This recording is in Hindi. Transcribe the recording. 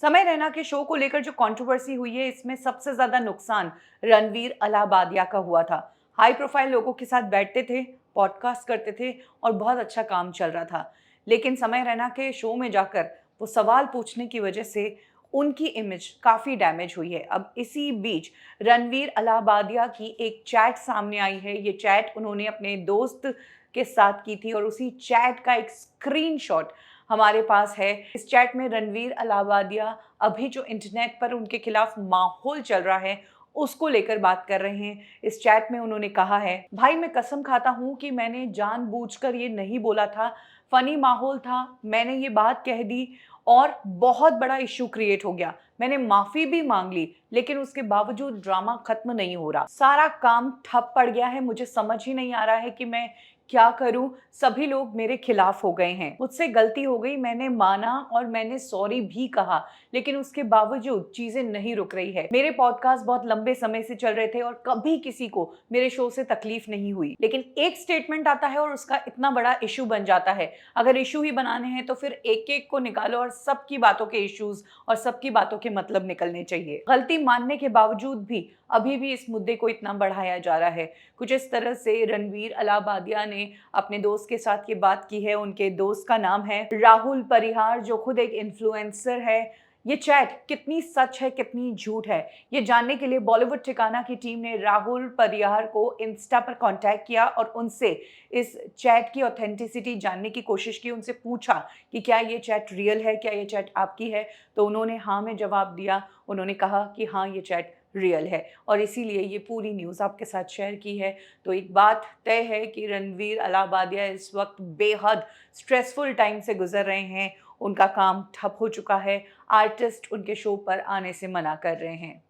समय रैना के शो को लेकर जो कंट्रोवर्सी हुई है, इसमें सबसे ज्यादा नुकसान रणवीर अलाहाबादिया का हुआ था। हाई प्रोफाइल लोगों के साथ बैठते थे, पॉडकास्ट करते थे और बहुत अच्छा काम चल रहा था। लेकिन समय रैना के शो में जाकर वो सवाल पूछने की वजह से उनकी इमेज काफी डैमेज हुई है। अब इसी बीच रणवीर अलाहाबादिया की एक चैट सामने आई है। ये चैट उन्होंने अपने दोस्त के साथ की थी और उसी चैट का एक स्क्रीनशॉट हमारे पास है। इस चैट में रणवीर अलाहाबादिया अभी जो इंटरनेट पर उनके खिलाफ माहौल चल रहा है उसको लेकर बात कर रहे हैं। इस चैट में उन्होंने कहा है, भाई मैं कसम खाता हूं कि मैंने जानबूझकर ये नहीं बोला था, फनी माहौल था, मैंने ये बात कह दी और बहुत बड़ा इश्यू क्रिएट हो गया। मैंने माफी भी मांग ली लेकिन उसके बावजूद ड्रामा खत्म नहीं हो रहा, सारा काम ठप पड़ गया है। मुझे समझ ही नहीं आ रहा है कि मैं क्या करूं। सभी लोग मेरे खिलाफ हो गए हैं, मुझसे गलती हो गई, मैंने माना और मैंने सॉरी भी कहा, लेकिन उसके बावजूद चीजें नहीं रुक रही है। मेरे पॉडकास्ट बहुत लंबे समय से चल रहे थे और कभी किसी को मेरे शो से तकलीफ नहीं हुई, लेकिन एक स्टेटमेंट आता है और उसका इतना बड़ा इशू बन जाता है। अगर इशू ही बनाने हैं तो फिर एक एक को निकालो और सबकी बातों के इश्यूज और सबकी बातों के मतलब निकलने चाहिए। गलती मानने के बावजूद भी अभी भी इस मुद्दे को इतना बढ़ाया जा रहा है। कुछ इस तरह से रणवीर अलाहाबादिया ने अपने दोस्त के साथ ये बात की है। उनके दोस्त का नाम है राहुल परिहार, जो खुद एक इन्फ्लुएंसर है। ये चैट कितनी सच है कितनी झूठ है, ये जानने के लिए बॉलीवुड ठिकाना की टीम ने राहुल परिहार को इंस्टा पर कांटेक्ट किया और उनसे इस चैट की ऑथेंटिसिटी जानने की कोशिश की। उनसे पूछा कि क्या ये चैट रियल है, क्या ये चैट आपकी है। तो उन्होंने हाँ में जवाब दिया। उन्होंने कहा कि हाँ ये चैट रियल है और इसीलिए ये पूरी न्यूज़ आपके साथ शेयर की है। तो एक बात तय है कि रणवीर अलाहाबादिया इस वक्त बेहद स्ट्रेसफुल टाइम से गुजर रहे हैं। उनका काम ठप हो चुका है, आर्टिस्ट उनके शो पर आने से मना कर रहे हैं।